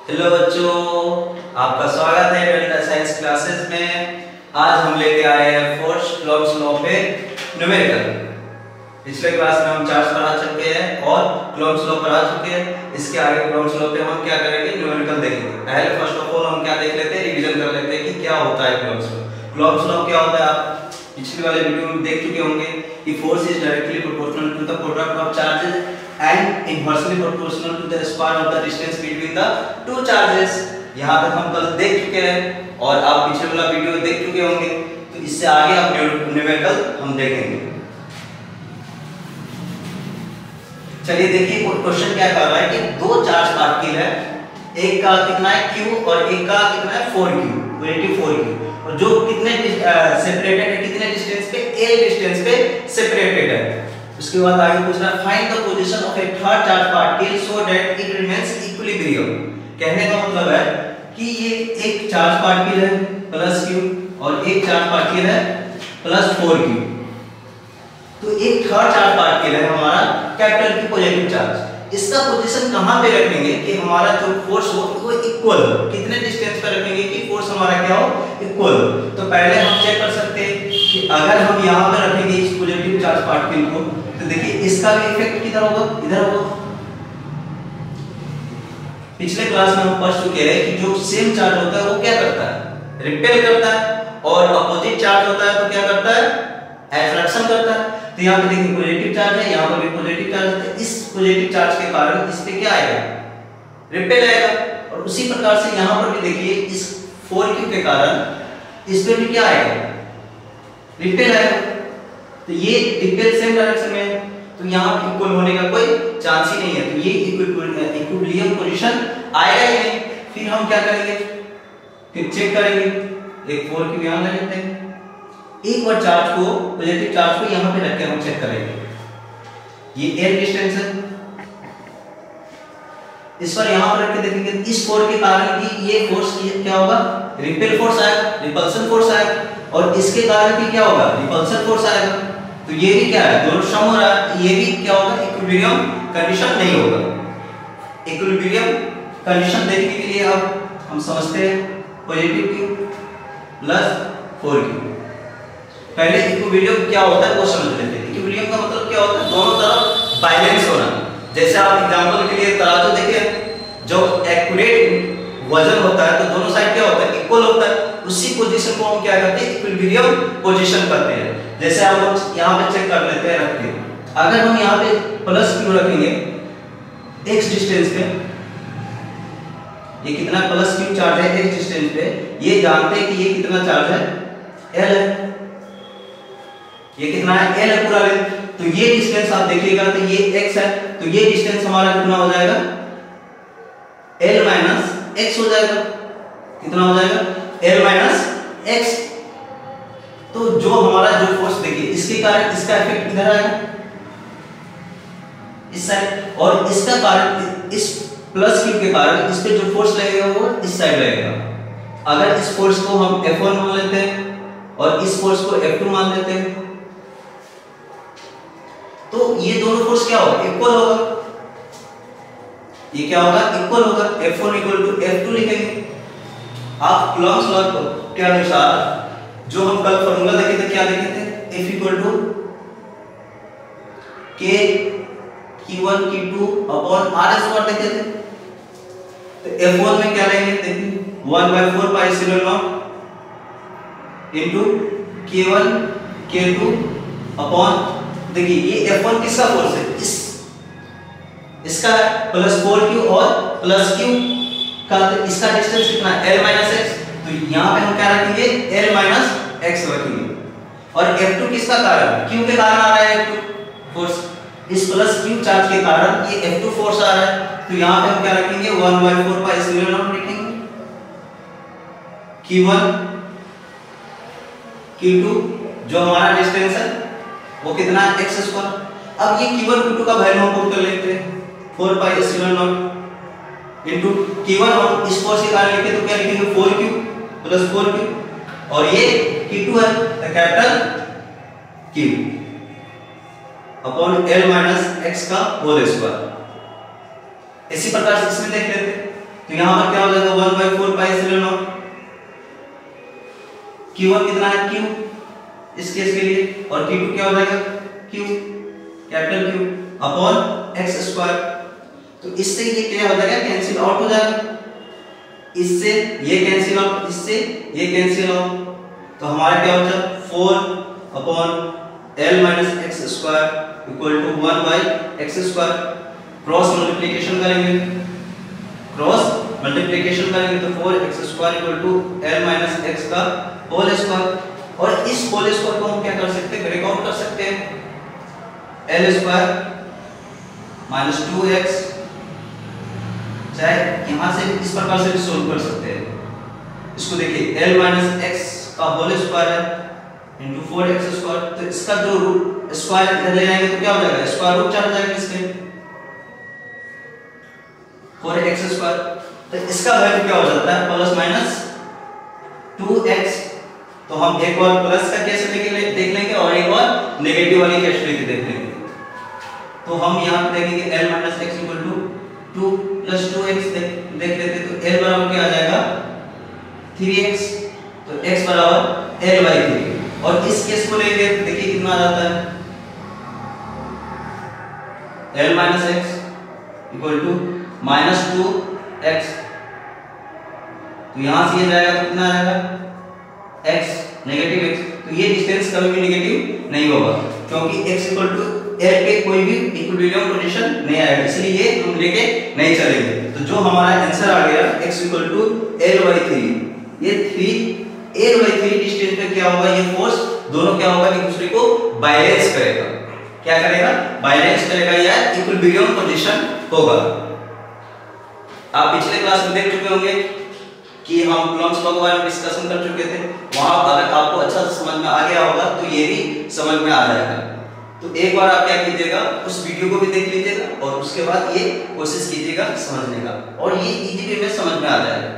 Hello बच्चों, आपका स्वागत है डेल्टा साइंस क्लासेस में। आज हम लेके आए हैं फोर्स क्लॉक्स लॉ पे न्यूमेरिकल। पिछले क्लास में हम चार्ज पढ़ा चुके हैं और क्लॉक्स लॉ पढ़ा चुके हैं। इसके आगे क्लॉक्स लॉ पे हम क्या करेंगे, न्यूमेरिकल देखेंगे। पहले फर्स्ट ऑफ ऑल हम क्या देख लेते हैं, रिवीजन कर लेते हैं कि क्या होता है क्लॉक्स लॉ। क्लॉक्स लॉ क्या होता है आप पिछले वाले वीडियो में देख चुके होंगे कि force is directly proportional to the product of charges and inversely proportional to the square of the distance between the two charges। यहाँ तक हम कल देख चुके हैं और आप पिछले वाला वीडियो देख चुके होंगे, तो इससे आगे आप न्यूमेरिकल हम देखेंगे। चलिए देखिए क्वेश्चन क्या कर रहा है कि दो चार्ज पार्टिकल है, एक का कितना है q और एक का कितना है 4q, पॉजिटिव 4q, और जो कितने सेपरेटेड है, कितने डिस्टेंस पे, a डिस्टेंस पे सेपरेटेड है। उसके बाद आगे पूछ रहा है find the position of A third charge particle so that it remains equilibrium. कहने का मतलब है कि ये एक चार्ज पार्टिकल है प्लस q और एक चार्ज पार्टिकल है प्लस 4q। तो एक थर्ड चार्ज पार्टिकल है हमारा कैपिटल Q पॉजिटिव चार्ज। इसका पोजीशन कहां पे रखेंगे कि हमारा जो फोर्स हो वो इक्वल, कितने डिस्टेंस पे रखेंगे कि फोर्स हमारा क्या हो, इक्वल। तो पहले हम चेक कर सकते हैं कि अगर हम यहां पे रखेंगे इस पॉजिटिव चार्ज पार्टिकल को, तो देखिए इसका भी इफेक्ट किधर होगा, इधर होगा। पिछले क्लास में हम पढ़ चुके हैं कि जो सेम चार्ज होता है वो क्या करता है, रिपेल करता है, और अपोजिट चार्ज होता है तो क्या करता है, अट्रैक्शन करता है। तो यहाँ पे देखिए पॉजिटिव चार्ज है, यहाँ पर भी पॉजिटिव चार्ज है। इस पॉजिटिव चार्ज के कारण इस पे क्या आएगा, रिपेल आएगा। और उसी प्रकार से यहाँ पर भी देखिए इस 4q के कारण इस पे भी क्या आएगा, रिपेल आएगा। तो ये रिपेल सेम डायरेक्शन में है, तो यहाँ इक्वल होने का कोई चांस ही नहीं है। तो ये इक्विलिब्रियम पोजीशन आएगा ही नहीं। फिर हम क्या करेंगे, फिर चेक करेंगे। एक 4q यहाँ ले लेते हैं, एक बार चार्ज को, पॉजिटिव चार्ज को यहाँ पे रख के हम चेक करेंगे। ये l डिस्टेंस है, इस पर यहाँ पर रख के देखेंगे इस फोर्स के कारण भी ये फोर्स क्या होगा, रिपेल फोर्स आएगा, रिपल्सन फोर्स आएगा, और इसके कारण भी क्या होगा, रिपल्सन फोर्स आएगा। तो ये भी क्या है, दोनों सम हो रहा है, ये भी क्या होगा, इक्विलिब्रियम कंडीशन नहीं होगा। इक्विलिब्रियम कंडीशन देखने के लिए अब हम समझते हैं पॉजिटिव q प्लस 4q। पहले इक्विलिब्रियम क्या होता है वो समझ लेते हैं। इक्विलिब्रियम का मतलब क्या होता है, दोनों तरफ बैलेंस होना। जैसे आप एग्जांपल के लिए तराजू देखिए, जो एक्यूरेट वजन होता है तो दोनों साइड क्या होता है, इक्वल होता है। उसी पोजीशन को हम क्या करते हैं, इक्विलिब्रियम पोजीशन करते हैं। जैसे आप लोग यहाँ पे चेक कर लेते हैं, रख के अगर हम यहाँ पे प्लस q रखेंगे x डिस्टेंस पे, ये कितना प्लस q चार्ज है x डिस्टेंस पे, ये जानते हैं कि ये कितना चार्ज है, l है। ये कितना है, l है पूरा लेंथ। तो ये डिस्टेंस आप देखिएगा तो ये x है, तो ये डिस्टेंस हमारा कितना हो जाएगा, l माइनस x हो जाएगा। कितना हो जाएगा, l माइनस x। तो जो हमारा जो फोर्स देखिए इसके कारण इसका इफेक्ट इधर आएगा, इस साइड, और इसका कारण इस प्लस q के कारण इस पे जो फोर्स लगेगा वो इस साइड लगेगा। अगर इस फोर्स को हम F1 मान लेते हैं और इस फोर्स को F2 मान लेते हैं, तो ये दोनों फोर्स क्या होगा, इक्वल होगा। ये क्या होगा, इक्वल होगा। F1 इक्वल टू F2 लिखेंगे। आप कूलॉम्स लॉ के अनुसार जो हम कल फॉर्मूला देखे थे, क्या देखे थे, F equal to K Q1 Q2 upon R square देखे थे। तो F1 में क्या लेंगे, देखिए 1/4 pi epsilon not into K1 K2 upon, देखिए ये F1 किसका फोर्स है, इसका प्लस 4q और प्लस q का, इसका डिस्टेंस कितना है, l माइनस x। तो यहाँ पे हम क्या रखेंगे, l माइनस x रखेंगे। और F2 किसका कारण, q के कारण आ रहा है F2 फोर्स, इस प्लस q चार्ज के कारण ये F2 फोर्स आ रहा है। तो यहाँ पे हम क्या रखेंगे, 1/4 पाई एप्सिलॉन नॉट लिखेंगे। Q1 Q2 जो हमारा डिस्टेंस है वो कितना है, x स्क्वायर। अब ये Q1 Q2 का वैल्यू हम पुट कर लेते हैं, 4 पाई एप्सिलॉन नॉट इनटू Q1 हम इस फोर्स के कारण लिखे तो क्या लिखेंगे, 4q प्लस 4q, और ये Q2 है तो capital Q upon l minus x का होल स्क्वायर। इसी प्रकार से इसमें देख लेते हैं तो यहाँ पर क्या हो जाएगा 1/4 पाई एप्सिलॉन नॉट। Q1 कितना है Q इस केस के लिए, और Q2 क्या हो जाएगा Q capital Q upon x square. तो इससे ये क्या हो जाएगा कैंसिल आउट हो जाएगा, इससे ये कैंसिल आउट, इससे ये कैंसिल आउट, तो हमारा क्या हो जाएगा 4 upon L minus x square equal to 1/x square. Cross multiplication करेंगे, क्रॉस मल्टीप्लिकेशन करेंगे तो 4x square equal to L minus x का होल स्क्वायर, और इस होल स्क्वायर को हम क्या कर सकते हैं ब्रेकआउट कर सकते हैं, L स्क्वायर माइनस 2x, चाहे यहां से इस प्रकार से भी सोल्व कर सकते हैं इसको। देखिए L माइनस x का होल स्क्वायर है इंटू 4x स्क्वायर, तो इसका जो रूट स्क्वायर इधर ले जाएंगे तो क्या हो जाएगा स्क्वायर रूट चढ़ जाएगा इसके 4x स्क्वायर, तो इसका वैल्यू क्या हो जाता है प्लस माइनस 2x। तो हम एक बार प्लस का केस देख लेंगे और एक बार नेगेटिव वाली केस लेके देख लेंगे। तो हम यहां पे देखेंगे L minus x equal to 2 plus 2x देख लेते, तो L बराबर क्या आ जाएगा 3x, तो x बराबर L/3, और इस केस को लेंगे देखिए कितना आ जाता है L minus x equal to minus 2x, तो यहां से ये जाएगा तो कितना आएगा x नेगेटिव x, तो ये डिस्टेंस कभी भी नेगेटिव नहीं होगा क्योंकि x इक्वल टू L पे कोई भी इक्विलिब्रियम पोजीशन नहीं आएगा, इसलिए ये हम लेके नहीं चलेंगे। तो जो हमारा आंसर आ गया x इक्वल टू L/3, ये 3 डिस्टेंस पे क्या होगा ये फोर्स दोनों क्या होगा एक दूसरे को बैलेंस करेगा, क्या करेगा बैलेंस करेगा या इक्विलिब्रियम पोजीशन होगा। आप पिछले क्लास में देख चुके होंगे कि हम कूलम्ब्स लॉ के बारे में डिस्कशन कर चुके थे, वहां अगर आपको अच्छा से समझ में आ गया होगा तो ये भी समझ में आ जाएगा। तो एक बार आप क्या कीजिएगा उस वीडियो को भी देख लीजिएगा और उसके बाद ये कोशिश कीजिएगा समझने का, और ये इजी वे में समझ में आ जाएगा।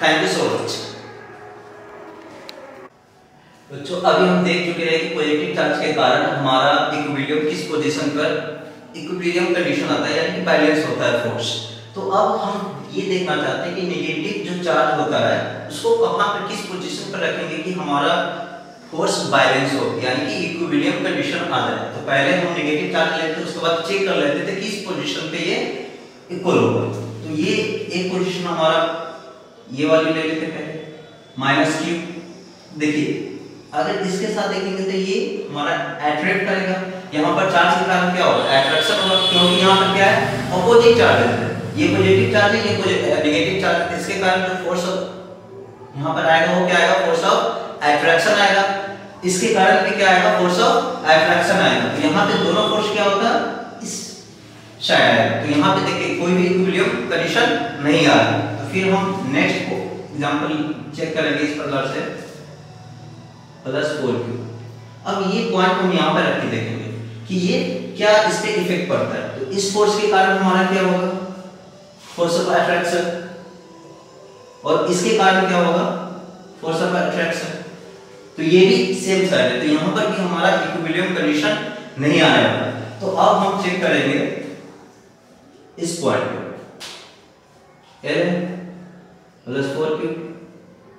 Thank you so much. बच्चों अभी हम देख चुके हैं कि पॉजिटिव चार्ज के कारण हमारा इक्विलिब्रियम किस पोजीशन पर इक्विलिब्रियम कंडीशन आता है यानी कि बैलेंस होता है फोर्स। तो अब हम ये देखना चाहते हैं कि नेगेटिव जो चार्ज होता है उसको कहां पर किस पोजीशन पर रखेंगे कि हमारा फोर्स बैलेंस हो यानी कि इक्विलिब्रियम कंडीशन आ जाए। तो पहले हम नेगेटिव चार्ज लेते हैं, उसके बाद चेक कर लेते थे किस पोजीशन पे ये इक्वल होगा। तो ये एक पोजीशन हमारा ये वाली ले लेते पहले -q। देखिए अगर इसके साथ देखेंगे तो ये हमारा अट्रैक्ट करेगा, यहाँ पर चार्ज के कारण क्या होगा अट्रैक्शन होगा, क्योंकि यहाँ पर क्या है अपोजिट चार्ज है, ये पॉजिटिव चार्ज है ये नेगेटिव चार्ज, इसके कारण जो फोर्स यहाँ पर आएगा वो क्या आएगा फोर्स ऑफ अट्रैक्शन आएगा, इसके कारण भी क्या आएगा फोर्स ऑफ अट्रैक्शन आएगा। तो यहाँ पे दोनों फोर्स क्या होता है इस साइड आएगा, तो यहाँ पे देखिए कोई भी इक्विलिब्रियम कंडीशन नहीं आ रही। तो फिर हम नेक्स्ट को एग्जांपल चेक करेंगे इस प्रकार से +4q। अब ये पॉइंट हम यहाँ पर रख के देखेंगे कि ये क्या इस पे इफेक्ट पड़ता है। तो इस फोर्स के कारण हमारा क्या होगा फोर्स ऑफ अट्रैक्शन, और इसके कारण क्या होगा फोर्स ऑफ अट्रैक्शन। तो ये भी सेम साइड है, तो यहाँ पर भी हमारा इक्विलिब्रियम कंडीशन नहीं आने वाला। तो अब हम चेक करेंगे इस पॉइंट पे L +4q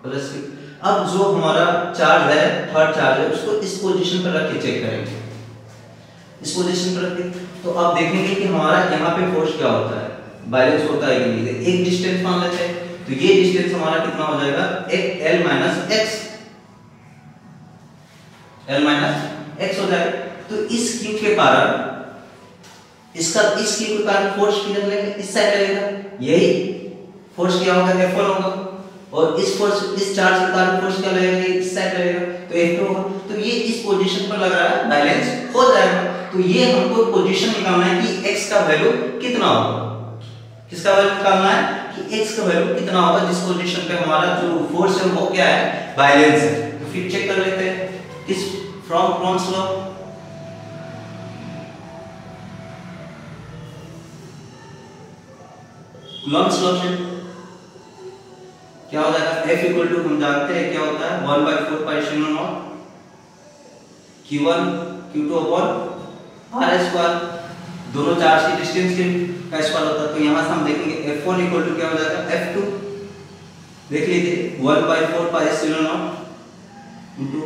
+q। अब जो हमारा चार्ज है थर्ड चार्ज है उसको इस पोजीशन पर रख के चेक करेंगे, इस पोजीशन पर रख के। तो आप देखेंगे कि हमारा यहाँ पे फोर्स क्या होता है बैलेंस होता है कि नहीं। एक डिस्टेंस मान लेते हैं, तो ये डिस्टेंस हमारा कितना हो जाएगा एक L माइनस x हो जाएगा। तो इस q के कारण इस q के कारण फोर्स किधर लगेगा इस साइड लगेगा, यही फोर्स क्या होगा F1 होगा, और इस चार्ज के कारण फोर्स क्या लगेगा इस साइड लगेगा तो F2 होगा। तो ये इस पोजीशन पर लग रहा है बैलेंस हो जाएगा। तो ये हमको पोजीशन निकालना है कि x का वैल्यू कितना होगा, किसका वैल्यू निकालना है कि x का वैल्यू कितना होगा जिस पोजीशन पे हमारा जो फोर्स है वो क्या है बैलेंस है। तो फिर चेक कर लेते हैं किस from Coulomb's law. Coulomb's law से क्या हो जाएगा F इक्वल टू हम जानते हैं क्या होता है 1/4 pi epsilon not Q1 Q2 upon R square, दोनों चार्ज की डिस्टेंस के का स्क्वायर होता है, तो यहाँ से हम देखेंगे F1 इक्वल टू क्या हो जाएगा F2, देख लीजिए 1/4 pi epsilon not into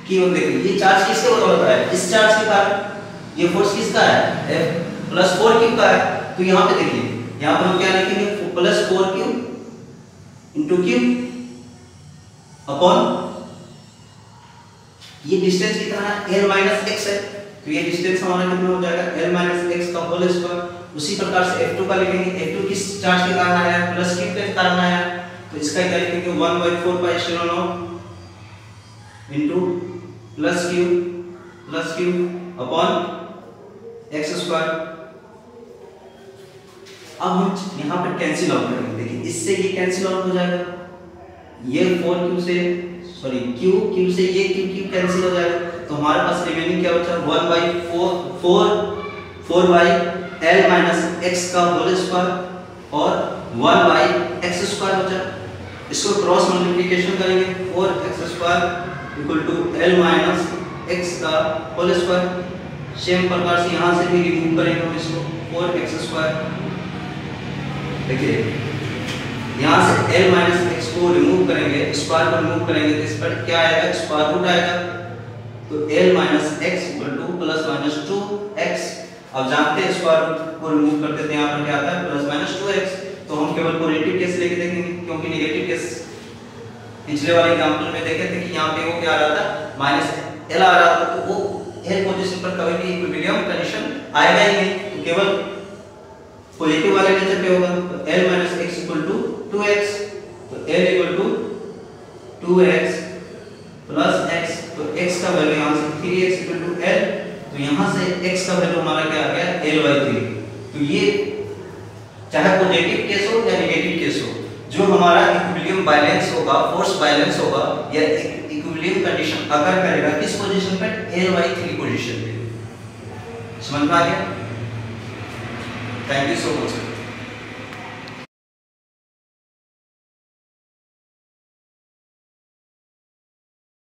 Q1। देख लीजिए ये चार्ज किसके बराबर होता है, इस चार्ज के कारण ये फोर्स किसका है F प्लस 4Q का है। तो यहाँ पे देखिए यहाँ पर हम क्या लिखेंगे plus 4Q into Q upon ये डिस्टेंस कितना है L माइनस x है, तो ये डिस्टेंस हमारा कितना हो जाएगा L माइनस x का होल स्क्वायर। उसी प्रकार से F2 का लिखेंगे, F2 किस चार्ज के कारण आया है प्लस Q के कारण आया है, तो इसका क्या लिखेंगे 1/4 pi epsilon not into plus Q upon x square. अब हम यहाँ पर कैंसिल आउट करेंगे, देखिए इससे ये कैंसिल आउट हो जाएगा, ये 4Q से सॉरी Q से ये Q कैंसिल हो जाएगा, तो हमारे पास रिमेनिंग क्या बचा 1/4 बाई L माइनस x का होल स्क्वायर और 1/x स्क्वायर बचा। इसको क्रॉस मल्टीप्लिकेशन करेंगे 4x square equal to L minus x का होल स्क्वायर। सेम प्रकार से यहाँ से भी रिमूव करेंगे हम इसको 4x स्क्वायर। देखिए यहाँ से L माइनस x को रिमूव करेंगे, स्क्वायर को रिमूव करेंगे तो इस पर क्या आएगा स्क्वायर रूट आएगा, तो L minus x equal two plus minus 2x। अब जानते हैं स्क्वायर रूट को रिमूव करते थे यहाँ पर क्या आता है प्लस माइनस 2x, तो हम केवल पॉजिटिव केस लेके देखेंगे, क्योंकि नेगेटिव केस पिछले वाले एग्जांपल में देखे थे कि यहाँ पे वो क्या आ रहा था माइनस L आ रहा था, तो वो L पोजीशन पर कभी भी इक्विलिब्रियम कंडीशन आएगा ही नहीं, तो केवल पॉजिटिव वाले नेचर पे होगा। तो L minus x equal to 2x, तो L equal to 2x plus x, तो x का वैल्यू यहाँ से 3x इक्वल टू L, तो यहाँ से x का वैल्यू हमारा क्या आ गया L/3। तो ये चाहे पॉजिटिव केस हो या नेगेटिव केस हो, जो हमारा इक्विलिब्रियम बैलेंस होगा, फोर्स बैलेंस होगा या इक्विलिब्रियम कंडीशन अगर करेगा किस पोजीशन पे L/3 पोजीशन पे। समझ में आ गया? Thank you so much.